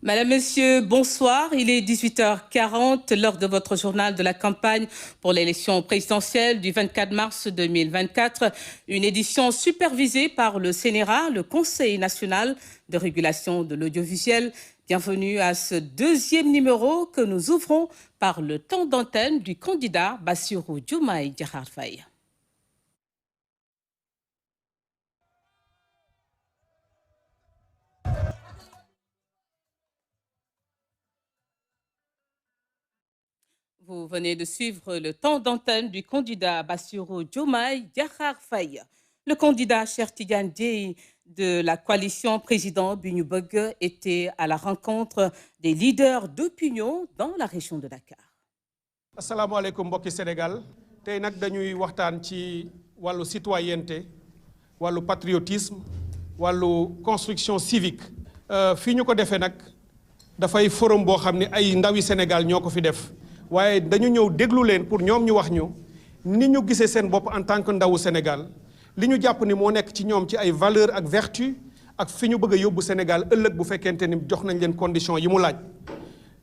Madame, Monsieur, bonsoir. Il est 18h40, l'heure de votre journal de la campagne pour l'élection présidentielle du 24 mars 2024. Une édition supervisée par le CNRA, le Conseil national de régulation de l'audiovisuel. Bienvenue à ce deuxième numéro que nous ouvrons par le temps d'antenne du candidat Bassirou Diomaye Diakhar Faye. Vous venez de suivre le temps d'antenne du candidat Bassirou Diomaye Diakhar Faye. Le candidat Cheikh Tidiane Dièye de la coalition président bi ñu bëgg était à la rencontre des leaders d'opinion dans la région de Dakar. asalaamaaleykum mbokki Sénégal tey nag dañuy waxtaan ci wàllu citoyenneté wàllu patriotisme wàllu construction civique. fii ñu ko defee nag dafay forum boo xam ne ay ndawi Sénégal ñoo ko fi def. waaye dañu ñëw déglu leen pour ñoom ñu wax ñu ni ñu gisee seen bopp en tant que ndawu Sénégal li ñu jàpp ni moo nekk ci ñoom ci ay valeur ak vertu ak fi ñu bëgg a yóbbu Sénégal ëllëg bu fekkente ni jox nañ leen condition yi mu laaj.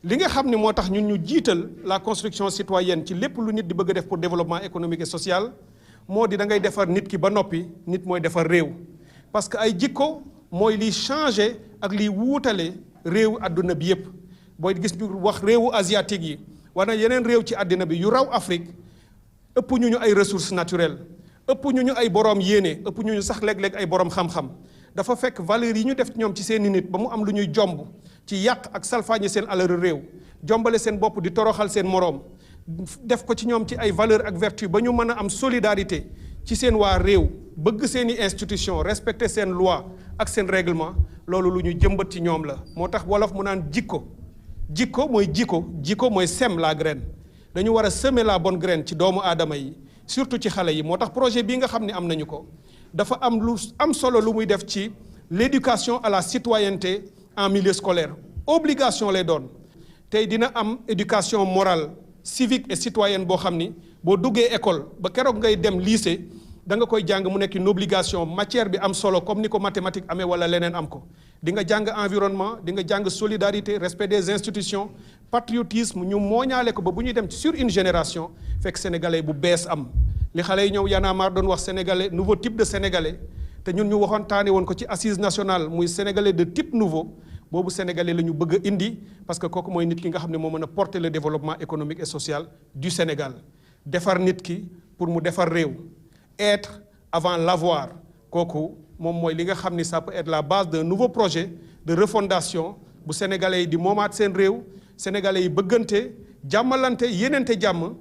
li nga xam ni moo tax ñun ñu jiital la construction citoyenne ci lépp lu nit di bëgg a def pour développement économique et social moo di da ngay defar nit ki ba noppi nit mooy defar réew. parce que ay jikko mooy liy changer ak liy wuutale réew àdduna bi yépp booy gis ñu wax réewu asiatique yi. wana yeneen réew ci àddina bi yu raw Afrique ëpp ñu ay ressources naturelles ëpp ñu ay borom yéene ëpp ñu sax léeg-léeg ay borom xam-xam dafa fekk valeurs yi ñu def ñoom ci seeni nit ba mu am lu ñuy jomb ci yàq ak salfaañe seen alalu réew jombale seen bopp di toroxal seen moroom def ko ci ñoom ci ay valeurs ak vertu ba ñu mën a am solidarité ci seen waa réew bëgg seeni institution respecter seen loi ak seen règlement loolu lu ñu jëmbat ci ñoom la moo tax wolof mu naan jikko mooy jikko mooy sème la graine dañu war a semer la bonne graine ci doomu aadama yi surtout ci xale yi moo tax projet bii nga xam ne am nañu ko dafa am lu am solo lu muy def ci l'éducation à la citoyenneté en milieu scolaire obligation lay doon tey dina am éducation morale civique et citoyenne boo xam ni boo duggee école ba keroog ngay dem lycée da nga koy jàng mu nekk une obligation matière bi am solo comme ni ko mathématique amee wala leneen am ko di nga jàng environnement di nga jàng solidarité respect des institutions patriotisme ñu mooñaale ko ba bu ñuy dem sur une génération fekk sénégalais bu bees am li xale yi ñëw Y'en a marre doon wax sénégalais nouveau type de sénégalais te ñun ñu waxoon taane woon ko ci assise nationale muy sénégalais de type nouveau boobu sénégalais la ñu bëgg a indi parce que kooku mooy nit ki nga xam ne moo mën a porter le développement économique et social du Sénégal defar nit ki pour mu defar réew être avant l'avoir kooku moom mooy li nga xam ni ça peut être la base d'un nouveau projet de refondation bu sénégalais yi di moomaat seen réew sénégalais yi bëggante jàmmalante yéenante jàmm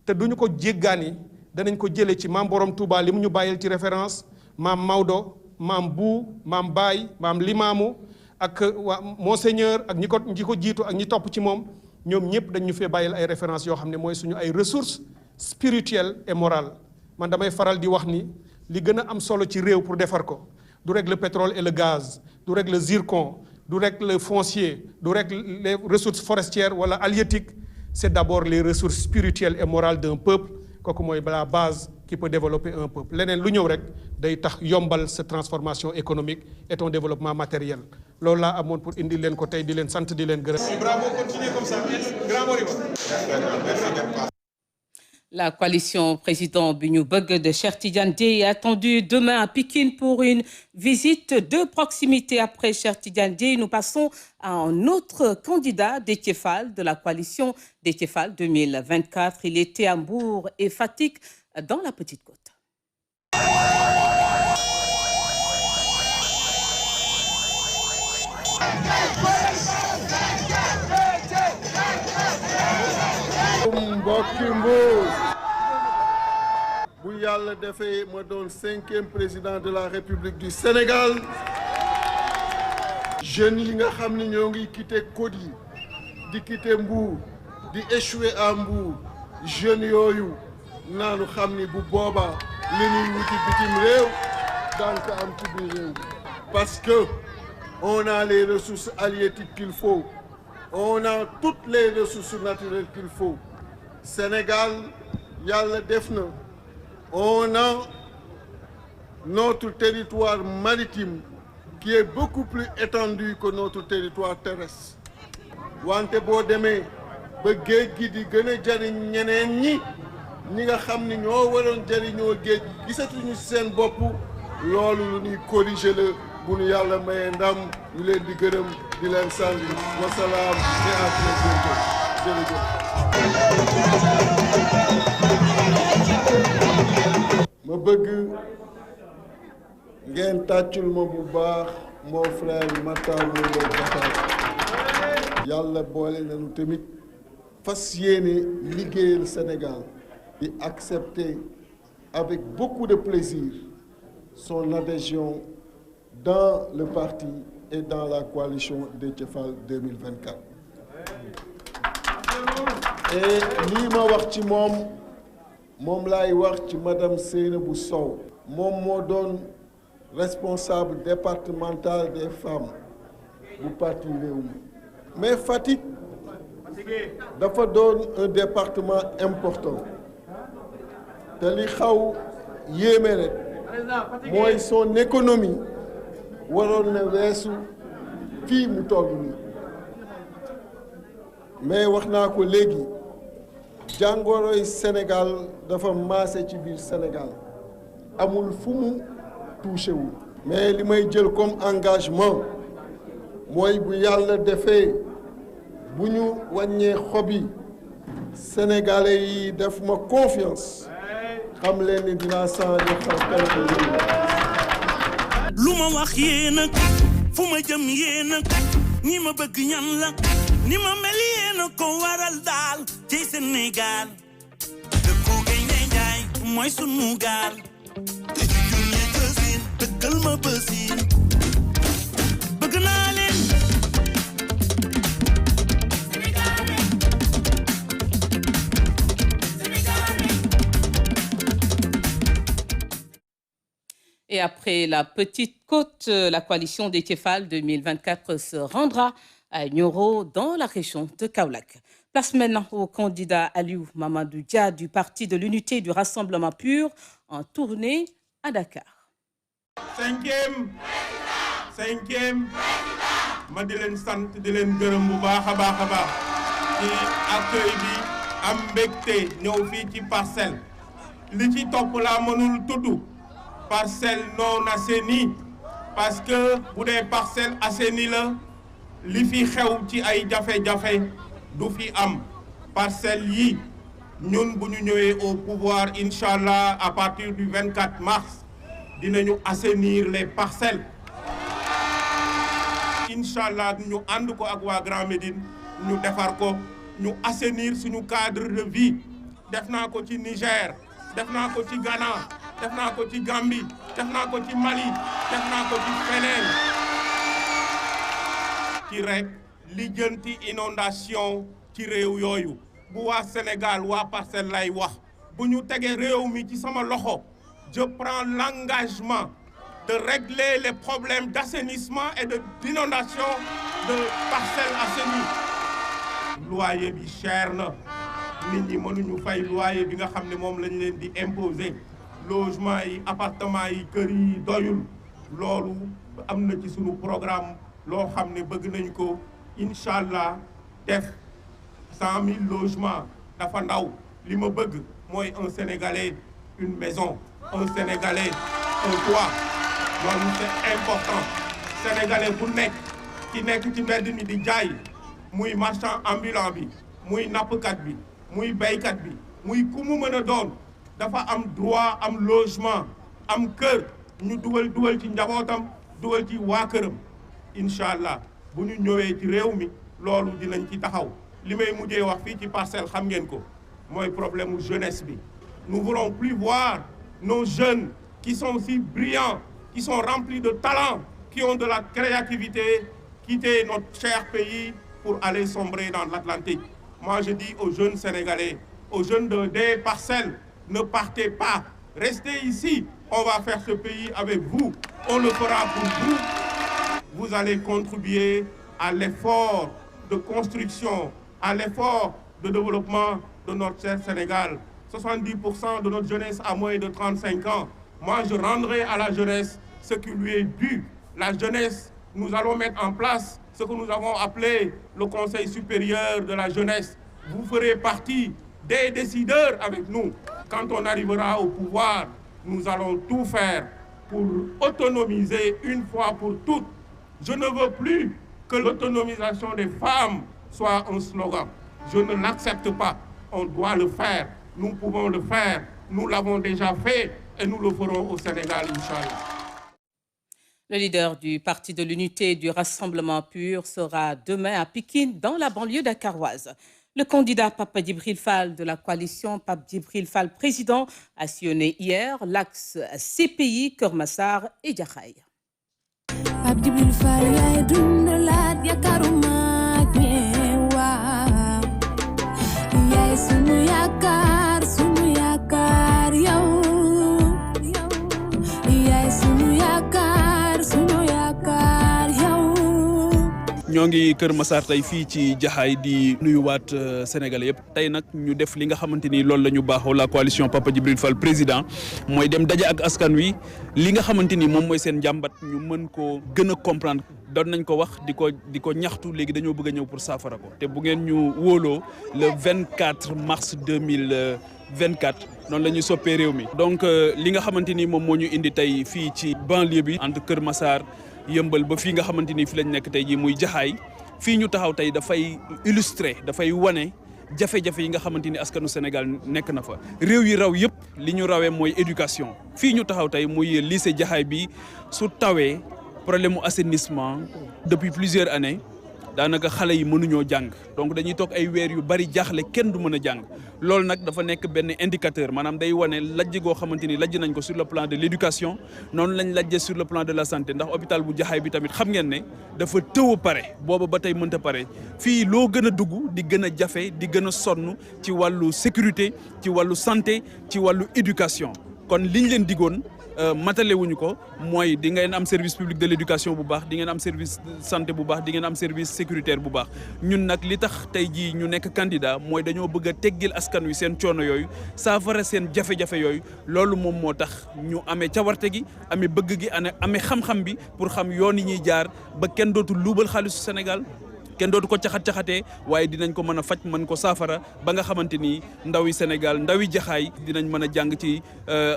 te duñu ko jéggaani danañ ko jëlee ci maam Borom Touba li mu ñu bàyyil ci référence maam Maodo maam Bou maam Baye maam Limaamu ak waa Monseigneur ak ñi ko jiitu ak ñi topp ci moom ñoom ñëpp dañ ñu fee bàyyil ay références yoo xam ne mooy suñu ay ressources spirituelles et morales. man damay faral di wax ni li gën a am solo ci réew pour defar ko du rek le pétrole et le gaz du rek le zircon du rek le foncier du rek les ressources forestières wala halieutiques c'est d'abord les ressources spirituelles et morales d'un peuple kooku mooy la base qui peut développer un peuple leneen lu ñëw rek day tax yombal sa transformation économique et ton développement matériel loolu laa amoon pour indi leen ko tey di leen sant di leen gërëm. Bravo, continuez comme ça. Grand Moriba. La coalition président bi ñu bëgg de Cheikh Tidiane Dièye est attendue demain à Pikine pour une visite de proximité. Après Cheikh Tidiane Dièye, nous passons à un autre candidat, Déthié Fall, de la coalition Déthié Fall 2024. Il était à Mbour et Fatick dans la Petite Côte. mbokki Mbour bu yàlla defee ma doon 5e président de la République du Sénégal jeunes yi nga xam ne ñoo ngi quitté Côte yi di quitté Mbour di échoué à Mbour jeunes yooyu naanu xam ni bu boobaa li ñuy wuti bitim réew daan ko am ci biir réew parce que on a les ressources halieutiques qu'il faut on a toutes les ressources naturelles qu'il faut Sénégal yàlla def na on a notre territoire maritime qui est beaucoup plus étendu que notre territoire terrestre wante boo demee ba géej gi di gën a jariñ ñeneen ñi nga xam ni ñoo waroon jariñoo géej gi gisatuñu seen bopp loolu lu ñuy corriger la bu ñu yàlla mayee ndam ñu leen di gërëm di leen sant wasalaam et à très bientôt jërëjëf. ma bëgg ngeen tàccul ma bu baax mon frère Matar Wolo Batar yàlla boole nañu tamit fas yéene liggéeyal Sénégal di accepter avec beaucoup de plaisir son adhésion dans le parti et dans la coalition Déthié Fall 2024. et lii ma wax ci moom laay wax ci madame Seynabou Sow moom moo doon responsable départemental des femmes bu parti Rewmi mais Fatick dafa doon un département important te li xaw yéeme rek mooy son économie waroon na weesu fii mu toll nii mais wax naa ko léegi jàngoroy Sénégal dafa maase ci biir Sénégal amul fu mu touché wu mais li may jël comme engagement mooy bu yàlla defee bu ñu wàññee xob yi sénégalais yi def ma confiance xam leen ni dinaa changer xar lu ma wax yéen ak fu ma jëm yéen ak ñi ma bëgg ñan la ni ma mel yéen a ko waral daal ci Sénégal dëkku Gaynde Njaay mooy sunu gaal te ci junne bësin dëkkal ma bësin bëgg naa leen. Et après la petite côte, la coalition Déthié Fall 2024 se rendra à Nioro dans la région de Kaolack. Place maintenant au candidat Aliou Mamadou Dia du Parti de l'Unité du Rassemblement Pur en tournée à Dakar. cinquième ma di leen sant di leen gërëm bu baax a baax ci accueil bi am mbégte ñëw fii ci Parcelles li ci topp laa mënul tudd Parcelles non assainies parce que bu dee Parcelles assainies la li fi xew ci ay jafe-jafe du fi am Parcelles yi ñun bu ñu ñëwee au pouvoir incha allah à partir du 24 mars dinañu assainir les Parcelles incha allah ñu ànd ko ak waa Grand Médine ñu defar ko ñu assainir suñu cadre de vie def naa ko ci Niger def naa ko ci Ghana def naa ko ci Gambie def naa ko ci Mali def naa ko ci feneen ci rek lijjanti inondation ci réew yooyu bu waa Sénégal waa Parcelles lay wax bu ñu tegee réew mi ci sama loxo je prends l'engagement de régler les problèmes d'assainissement et d'inondation de Parcelles assainies. Loyer bi cher na nit ñi mënuñu fay loyer bi nga xam ne moom lañ leen di imposer logement yi appartement yi kër yi doyul loolu am na ci sunu programme loo xam ne bëgg nañ ko incha allah def 100 000 logements dafa ndaw li ma bëgg mooy un Sénégalais une maison un Sénégalais un toit loolu c'est important Sénégalais bu nekk ki nekk ci mbedd mi di jaay muy marchand ambulant bi muy nappkat bi muy baykat bi muy ku mu mën a doon dafa am droit am logement am kër ñu dugal ci njabootam dugal ci waa këram incha allah bu ñu ñëwee ci réew mi loolu dinañ ci taxaw li may mujjee wax fii ci Parcelles xam ngeen ko mooy problème mu jeunesse bi nous voulons plus voir nos jeunes qui sont aussi brillants qui sont remplis de talent qui ont de la créativité quitter notre cher pays pour aller sombrer dans l'Atlantique. Moi je dis aux jeunes Sénégalais, aux jeunes des Parcelles, ne partez pas, restez ici, on va faire ce pays avec vous, on le fera pour vous. Vous allez contribuer à l'effort de construction, à l'effort de développement de notre cher Sénégal. 70% de notre jeunesse a moins de 35 ans. Moi, je rendrai à la jeunesse ce qui lui est dû. La jeunesse, nous allons mettre en place ce que nous avons appelé le Conseil supérieur de la jeunesse. Vous ferez partie des décideurs avec nous. Quand on arrivera au pouvoir, nous allons tout faire pour autonomiser une fois pour toutes. Je ne veux plus que l'autonomisation des femmes soit un slogan. Je ne l'accepte pas. On doit le faire. Nous pouvons le faire. Nous l'avons déjà fait et nous le ferons au Sénégal, Inch'Allah. Le leader du Parti de l'Unité et du Rassemblement Pur sera demain à Pikine, dans la banlieue dakaroise. Le candidat Pape Djibril Fall de la coalition Pape Djibril Fall président a sillonné hier l'axe CPI, Keur Massar et Jaxaay. Pape Djibril Fall yaay dundalaat yaakaaru mag ñi waaw yaay sunu yaakaar yow yaay sunu yaakaar yow. ñoo ngi Kër Massar tey fii ci Jaxaay di nuyuwaat Sénégalais yëpp tey nag ñu def li nga xamante ni loolu la ñu baaxoo la coalition Papa Djibril Fall président mooy dem daje ak askan wi li nga xamante ni moom mooy seen njàmbat ñu mën koo gën a comprendre doon nañ ko wax di ko ñaxtu léegi dañoo bëgg a ñëw pour saafara ko te bu ngeen ñu wóoloo le 24 mars 2024 noonu la ñuy soppee réew mi. donc li nga xamante ni moom moo ñu indi tey fii ci banlieue bi entre Kër Massar yëmbal ba fii nga xamante ni fi lañ nekk tey jii muy Jaxaay fii ñu taxaw tey dafay illustrer dafay wane jafe-jafe yi nga xamante ni askanu Sénégal nekk na fa. réew yi raw yëpp li ñu rawee mooy éducation fii ñu taxaw tey muy lycée Jaxaay bi su tawee problème mu assainissement depuis plusieurs années daanaka xale yi mënuñoo jàng donc dañuy toog ay weer yu bari jaaxle kenn du mën a jàng loolu nag dafa nekk benn indicateur maanaam day wane lajj goo xamante ni lajj nañ ko sur le plan de l'éducation noonu lañ lajjee sur le plan de la santé ndax hôpital bu Jaxaay bi tamit xam ngeen ne dafa tëw a pare booba ba tey mënta pare fii loo gën a dugg di gën a jafe di gën a sonn ci wàllu sécurité ci wàllu santé ci wàllu éducation kon liñ leen digoon matale wuñu ko mooy di ngeen am service public de l'éducation bu baax di ngeen am service santé bu baax di ngeen am service sécuritaire bu baax ñun nag li tax tey jii ñu nekk candidat mooy dañoo bëgg a teggil askan wi seen coono yooyu saafara seen jafe-jafe yooyu loolu moom moo tax ñu amee cawarte gi amee bëgg gi amee xam-xam bi pour xam yoon yi ñuy jaar ba kenn dootul luubal xaalisu Sénégal kenn dootu ko caxat-caxatee waaye dinañ ko mën a faj mën ko saafara ba nga xamante ni ndawi Sénégal ndawi Jaxaay dinañ mën a jàng ci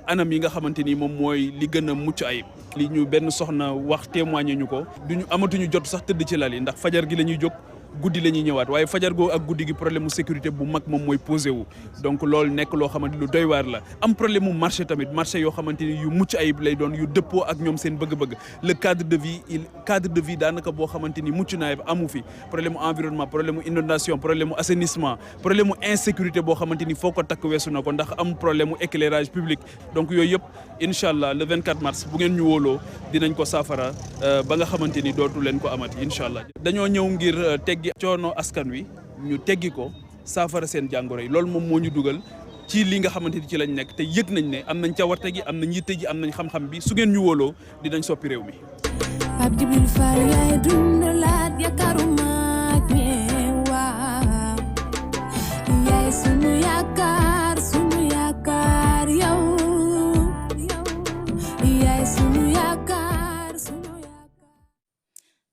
anam yi nga xamante ni moom mooy li gën a mucc ayib. li ñu benn soxna wax témoigné ñu ko duñu amatuñu jot sax tëdd ci lal yi ndax fajar gi la ñuy jóg guddi la ñuy ñëwaat waaye fajar goo ak guddi gi problème mu sécurité bu mag moom mooy posé wu donc loolu nekk loo xamante lu doy waar la am problème mu marché tamit marché yoo xamante ni yu mucc ayib lay doon yu dëppoo ak ñoom seen bëgg-bëgg le cadre de vie daanaka boo xamante ni mucc na ayib amu fi problème mu environnement problème mu inondation problème mu assainissement problème mu insécurité boo xamante ni foo ko takk weesu na ko ndax am problème mu éclairage public donc yooyu yëpp incha allah le 24 mars bu ngeen ñu wóoloo dinañ ko saafara ba nga xamante ni dootu leen ko amati incha allah dañoo ñëw ngir teggi coono askan wi ñu teggi ko saafara seen jàngoro yi loolu moom moo ñu dugal ci li nga xamante ni ci lañ nekk te yëg nañ ne am nañ cawarte gi am nañ yitte ji am nañ xam-xam bi su ngeen ñu wóoloo dinañ soppi réew mi. Pape Djibril Fall yaay dundalaat yaakaaru mag ñi waaw yaay sunu yaakaar yow yaay sunu yaakaar.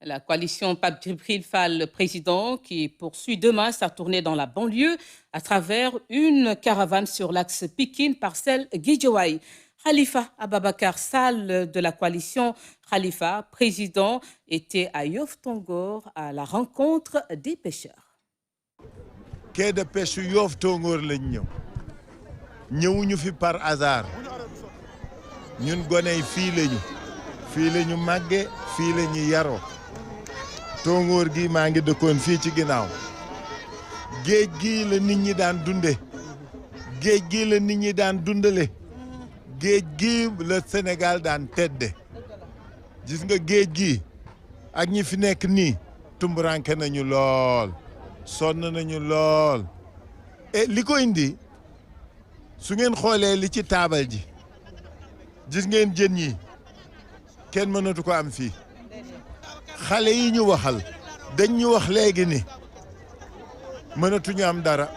La coalition Pape Djibril Fall président qui poursuit demain sa tournée dans la banlieue à travers une caravane sur l'axe Pikine Parcelles Guédiawaye. Khalifa Ababacar Sall de la coalition Khalifa président était à Yoff Tongor à la rencontre des pêcheurs. quai de pêche Yoff Tongor lañ ñëwuñu fi par hasard ñun goney fii lañu màgge fii lañu yaroo Tongoor gi maa ngi dëkkoon fii ci ginnaaw géej gi la nit ñi daan dunde géej gi la nit ñi daan dundale géej gi la Sénégal daan tedde gis nga géej gi ak ñi fi nekk nii tumburanke nañu lool sonn nañu lool et li ko indi su ngeen xoolee li ci taabal ji gis ngeen jën yi kenn mënatu ko am fii xale yi ñu waxal dañ ñu wax léegi ni mënatuñu am dara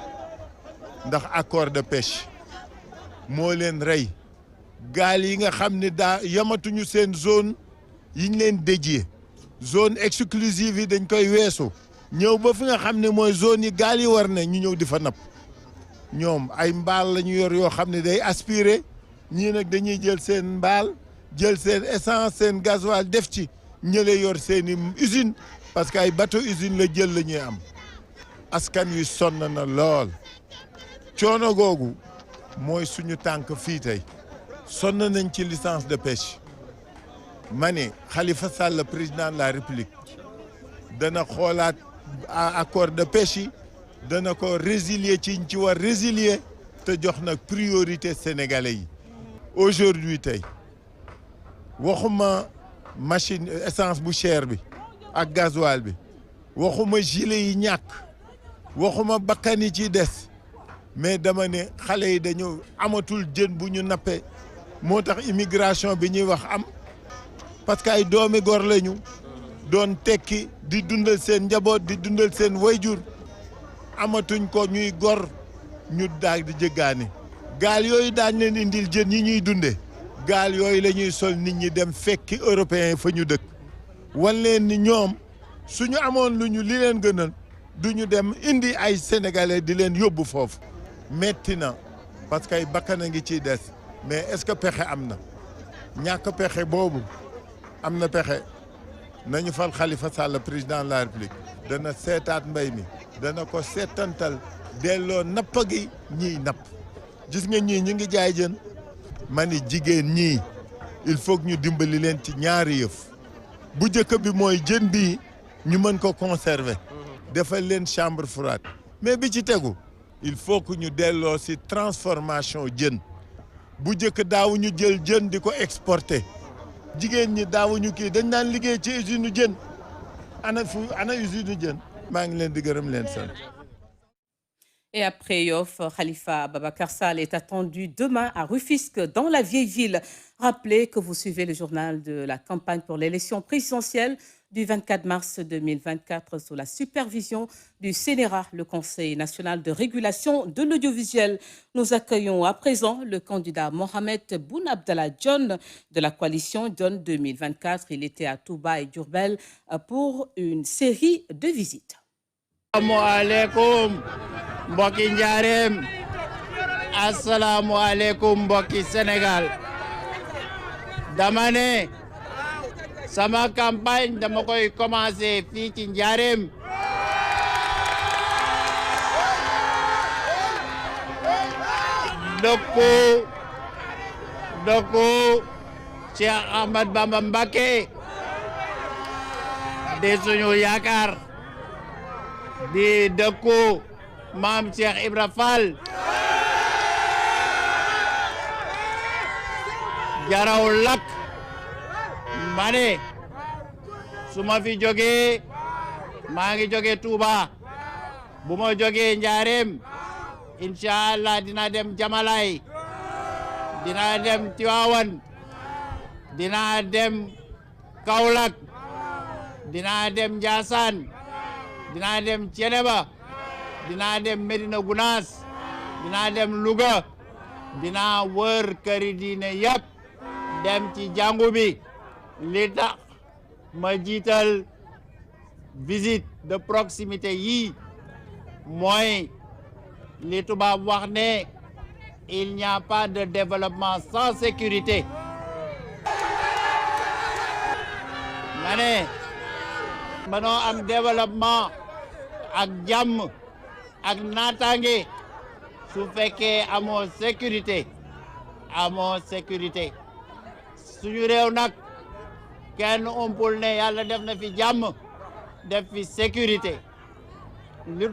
ndax accord de pêche moo leen rey gaal yi nga xam ne daa yamatuñu seen zone yiñ leen dédié zone exclusive yi dañ koy weesu ñëw ba fi nga xam ne mooy zone yi gaal yi war ne ñu ñëw di fa napp ñoom ay mbaal la ñu yor yoo xam ne day aspiré ñii nag dañuy jël seen mbaal jël seen essence seen gasoil def ci ñële yor seeni usine parce que ay bateau usine la jël la ñuy am askan wi sonn na lool coono googu mooy suñu tànk fii tey sonn nañ ci licence de pêche ma ne Khalifa Sall président de la République dana xoolaat accord de pêche yi dana ko résilier ci ci war résilier te jox nag priorité sénégalais yi aujourd'hui tey waxuma machine essence bu cher bi ak gasoil bi waxuma gilet yi ñàkk waxuma bakkan yi ci des mais dama ne xale yi dañu amatul jën bu ñu nappe moo tax immigration bi ñuy wax am parce que ay doomi gor lañu doon tekki di dundal seen njaboot di dundal seen wayjur amatuñ ko ñuy gor ñu daal di jëggaani gaal yooyu daañ leen indil jën yi ñuy dunde gaal yooyu la ñuy sol nit ñi dem fekki européen fa ñu dëkk wan leen ni ñoom suñu amoon lu ñu li leen gënal du ñu dem indi ay sénégalais di leen yóbbu foofu metti na parce que ay bakkan a ngi ciy des mais est-ce que pexe am na ñàkk pexe boobu am na pexe nañu fal Khalifa Sall président de la République dana seetaat mbay mi dana ko seetantal delloo nappa gi ñiy napp gis nga ñii ñu ngi jaay jën ma ni jigéen ñii il faut que ñu dimbali leen ci ñaari yëf bu njëkk bi mooy jën bii ñu mën ko conserver defal leen chambre froide mais bi ci tegu il faut que ñu delloo si transformation jën bu njëkk daawuñu jël jën di ko exporter jigéen ñi daawuñu kii dañ daan liggéey ci usine jën ana usine jën maa ngi leen di gërëm leen sant. Et après Yoff, Khalifa Ababacar Sall est attendu demain à Rufisque, dans la vieille ville. Rappelez que vous suivez le journal de la campagne pour l'élection présidentielle du 24 mars 2024 sous la supervision du CNRA, le Conseil national de régulation de l'audiovisuel. Nous accueillons à présent le candidat Mohamed Boun Abdallah Dionne de la coalition Dionne 2024. Il était à Touba et Diourbel pour une série de visites. Asalaamaaleykum mbokki Njaareem asalaamaaleykum mbokki Sénégal dama ne sama campagne dama koy commencer fii ci Njaareem dëkku Cheikh Ahmad Bamba Mbacké di suñu yaakaar di dëkku maam Cheikh Ibra Fall jaraw lak ma ne su ma fi jógee maa ngi jógee Touba bu ma jógee Njaareem incha allah dina dem Jamalay dina dem Tivaouane dina dem Kaolack dina dem Ndiassane dinaa dem Thiénaba dinaa dem Médina Gounass dinaa dem Louga dinaa wër këri diine yëpp dem ci jàngu bi li tax ma jiital visite de proximité yii mooy li tubaab wax ne il n'y a pas de développement sans sécurité ma ne manoo am développement ak jàmm ak naataange su fekkee amoo sécurité suñu réew nag kenn umpul ne yàlla def na fi jàmm def fi sécurité lu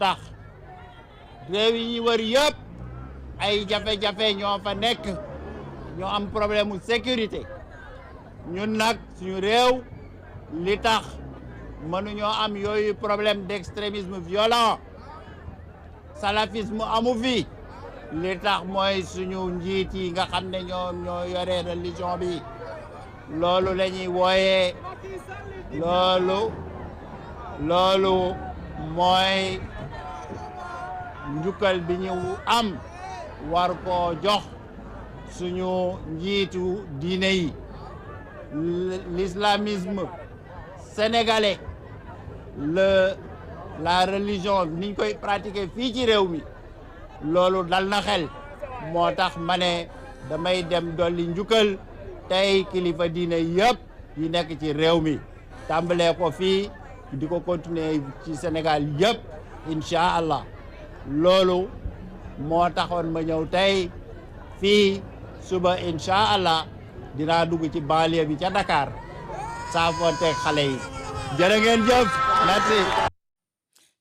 tax réew yi ñu wër yëpp ay jafe-jafe ñoo fa nekk ñoo am problème mu sécurité ñun nag suñu réew li tax mënuñoo am yooyu problème d'extrémisme violent salafisme amu fi li tax mooy suñu njiit yi nga xam ne ñoom ñoo yore religion bi loolu la ñuy wooyee loolu mooy njukkal bi ñu am war koo jox suñu njiitu diine yi l'islamisme sénégalais la religion niñ koy pratiquer fii ci réew mi loolu dal na xel moo tax ma ne damay dem dolli njukkal tey kilifa diine yëpp yi nekk ci réew mi tàmbalee ko fii di ko continuer ci Sénégal yëpp incha allah loolu moo taxoon ma ñëw tey fii suba incha allah dinaa dugg ci banlieue bi ca Dakar saafonteeg xale yi jërë ngeen jëf merci.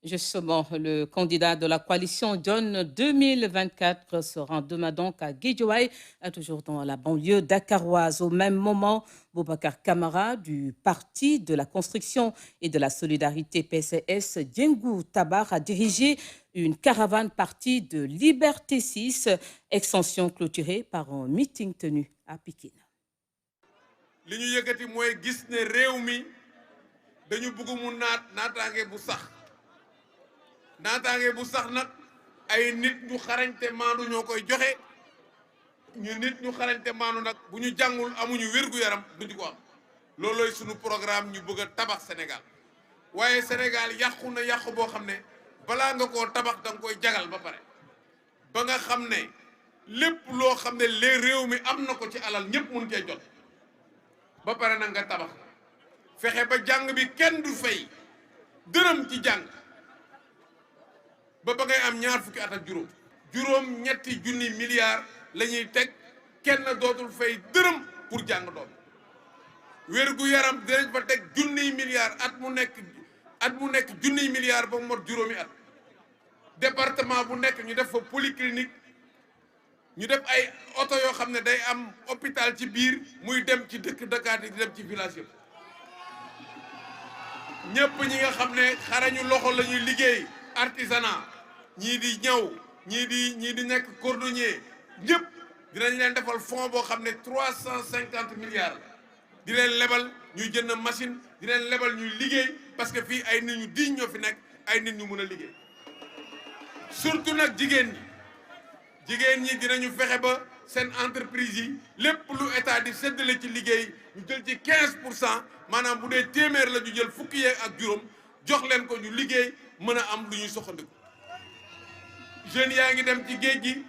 Justement, le candidat de la coalition John 2024 se rend demain donc à Guédiawaye, toujours dans la banlieue dakaroise. Au même moment, Boubacar Camara du Parti de la Construction et de la Solidarité PCS, Diengou Tabar, a dirigé une caravane partie de Liberté 6, extension clôturée par un meeting tenu à Pikine. li ñu yëkkati mooy gis ne réew mi dañu bëgg mu naataange bu sax naataange bu sax nag ay nit ñu xarañte maandu ñoo koy joxe ñu nit ñu xarañte maandu nag bu ñu jàngul amuñu wér-gu-yaram duñu ko am loolooy sunu programme ñu bëgg a tabax Sénégal waaye Sénégal yàqu na yàqu boo xam ne balaa nga koo tabax da nga koy jagal ba pare ba nga xam ne lépp loo xam ne les réew mi am na ko ci alal ñëpp mun cee jot ba pare nag nga tabax fexe ba jàng bi kenn du fay dërëm ci jàng ba ngay am ñaar fukki at ak juróom ñetti junni milliards la ñuy teg kenn dootul fay dërëm pour jàng doom wérgu yaram dinañ fa teg junniy milliards at mu nekk junniy milliards ba mu mot juróomi at département bu nekk ñu def fa polyclinique ñu def ay oto yoo xam ne day am hôpital ci biir muy dem ci dëkk Dakar yi di dem ci village yëpp ñëpp ñi nga xam ne xarañu loxo la ñuy liggéey artisanat ñii di ñaw ñii di nekk cordonnier ñëpp dinañ leen defal fonds boo xam ne 350 milliards di leen lebal ñuy jënd machine di leen lebal ñuy liggéey parce que fii ay nit ñu diñ ñoo fi nekk ay nit ñu mun a liggéey surtout nag jigéen ñi dinañu fexe ba seen entreprise yi lépp lu état di séddale ci liggéey ñu jël ci 15% maanaam bu dee téeméer la ñu jël fukki yeeg ak juróom jox leen ko ñu liggéey mën a am lu ñuy soxandiku jeunes yaa ngi dem ci géej gi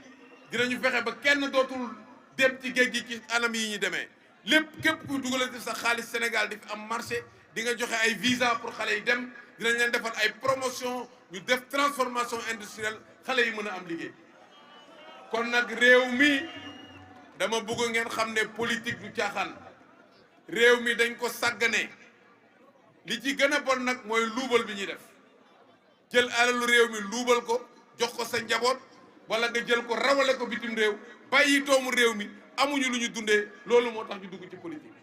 dinañu fexe ba kenn dootul dem ci géej gi ci anam yi ñu demee lépp képp kuy dugalati sa xaalis Sénégal di fi am marché di nga joxe ay visa pour xale yi dem dinañ leen defal ay promotion ñu def transformation industrielle xale yi mën a am liggéey kon nag réew mi dama bëgg ngeen xam ne politique du caaxaan réew mi dañ ko sàggane li ci gën a bon nag mooy luubal bi ñuy def jël alalu réew mi luubal ko jox ko sa njaboot wala nga jël ko rawale ko bitim réew bàyyi doomu réew mi amuñu lu ñu dundee loolu moo tax ñu dugg ci politique.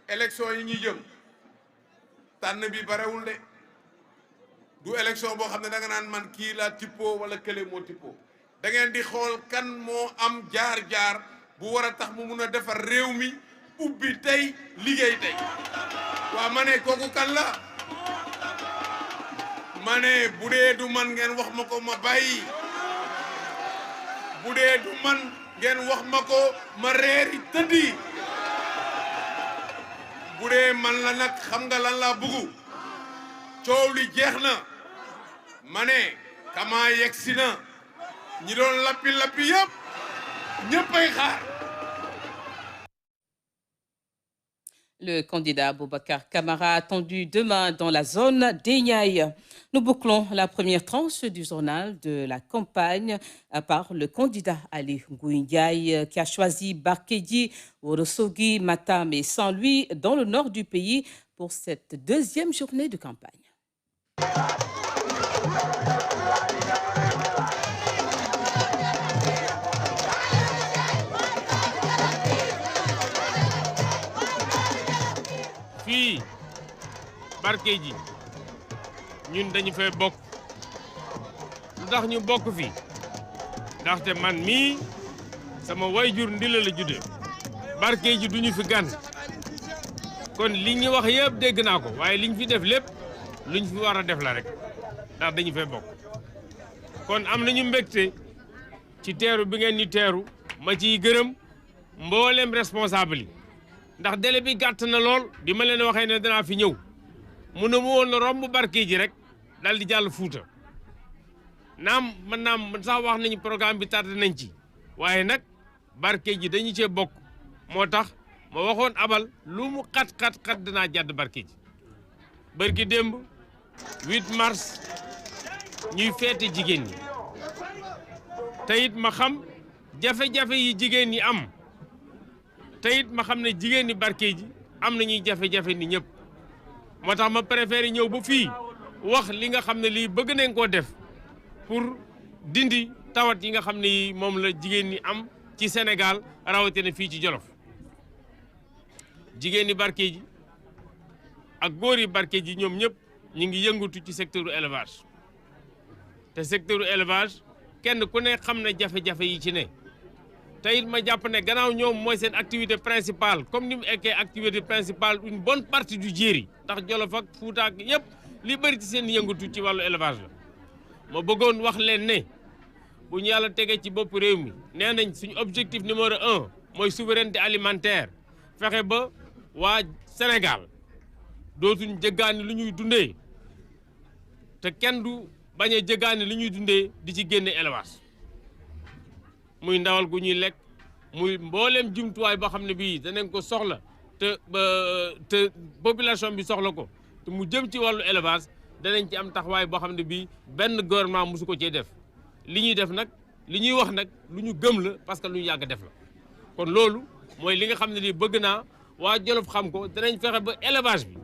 élection yi ñuy jëm tànn bi barewul de du élection boo xam ne da nga naan man kii laa tippoo wala kële moo tippoo da ngeen di xool kan moo am jaar-jaar bu war a tax mu mun a defar réew mi ubbi tey liggéey tey waa ma ne kooku kan la ma ne bu dee du man ngeen wax ma ko ma bàyyi bu dee du man ngeen wax ma ko ma reeri tëddi bu dee man la nag xam nga lan laa bëggu coow li jeex na ma ne Kama yegsi na ñi doon lappi yëpp ñëppay xaar. Le candidat Boubacar Camara attendu demain dans la zone des Niayes. Nous bouclons la première tranche du journal de la campagne par le candidat Ali Ngouille Ndiaye qui a choisi Barkédji, Ourossogui, Matam et Saint-Louis dans le nord du pays pour cette deuxième journée de campagne. fii Barkédji ñun dañu fay bokk lu tax ñu bokk fi ndaxte man mii sama wayjur Ndilla la juddee Barkédji duñu fi gan kon li ñu wax yëpp dégg naa ko waaye liñ fi def lépp luñ fi war a def la rek ndax dañu fay bokk kon am nañu mbégte ci teeru bi ngeen ñu teeru ma ciy gërëm mboolem responsable yi ndax délai bi gàtt na lool bi ma leen waxee ne danaa fi ñëw mu ne ma woon romb Barkédji rek daal di jàll Fuuta naam sax wax nañu programme bi tardé nañ ci waaye nag Barkédji dañu cee bokk moo tax ma waxoon abal lu mu xat danaa jàdd Barkédji bërki démb 8 mars ñuy feete jigéen ñi te it ma xam jafe-jafe yi jigéen ñi am te it ma xam ne jigéen ñi Barkédji am nañuy jafe-jafe ni ñëpp moo tax ma préféré ñëw ba fii wax li nga xam ne lii bëgg nañ koo def pour dindi tawat yi nga xam ne moom la jigéen ñi am ci Sénégal rawatina fii ci Jolof jigéen ñi Barkédji ak góor yi Barkédji ñoom ñëpp ñu ngi yëngatu ci secteur élevage te secteur élevage kenn ku ne xam ne jafe-jafe yi ci ne te it ma jàpp ne gannaaw ñoom mooy seen activité principale comme ni mu ekkee activité principale une bonne partie du jéeri ndax Jolof ak Fuuta ak yëpp li bëri ci seen yëngatu ci wàllu élevage la ma bëggoon wax leen ne bu ñu yàlla tegee ci bopp réew mi nee nañ suñu objectif numéro 1 mooy souveraineté alimentaire fexe ba waa Sénégal dootuñ jëggaani lu ñuy dundee te kenn du bañ a jëggaani lu ñuy dundee di ci génne élevage muy ndawal gu ñuy lekk muy mbooleem jumtuwaay boo xam ne bii danañ ko soxla te population bi soxla ko te mu jëm ci wàllu élevage danañ ci am taxawaay boo xam ne bii benn gouvernement mosu ko cee def li ñuy def nag li ñuy wax nag lu ñu gëm la parce que lu ñu yàgg def la kon loolu mooy li nga xam ne lii bëgg naa waa Jolof xam ko danañ fexe ba élevage bi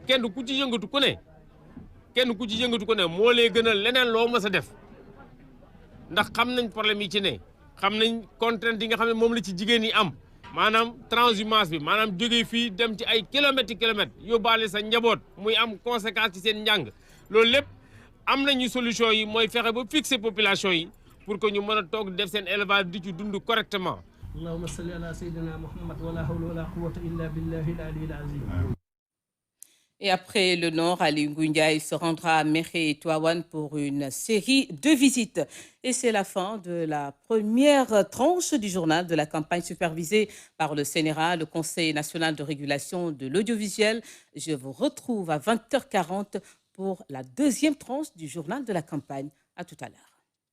kenn ku ci yëngatu ku ne moo lay gënal leneen loo mës a def ndax xam nañ problème yi ci ne xam nañ contrainte yi nga xam ne moom la ci jigéen yi am maanaam transhumance bi maanaam jógee fii dem ci ay kilomètres yóbbaale sa njaboot muy am conséquence ci seen njàng loolu lépp am nañu solution yi mooy fexe ba fixer population yi pour que ñu mën a toog def seen élevage di ci dund correctement. Allahumma salli ala sayyidina Muhammad wa la hawla wa la quwwata illa billahi al-aliyyil azim. Et après le Nord, Aly Ngouille Ndiaye se rendra à Mékhé et Tivaouane pour une série de visites. Et c'est la fin de la première tranche du journal de la campagne supervisée par le CNRA, le Conseil national de régulation de l'audiovisuel. Je vous retrouve à 20h40 pour la deuxième tranche du journal de la campagne. À tout à l'heure.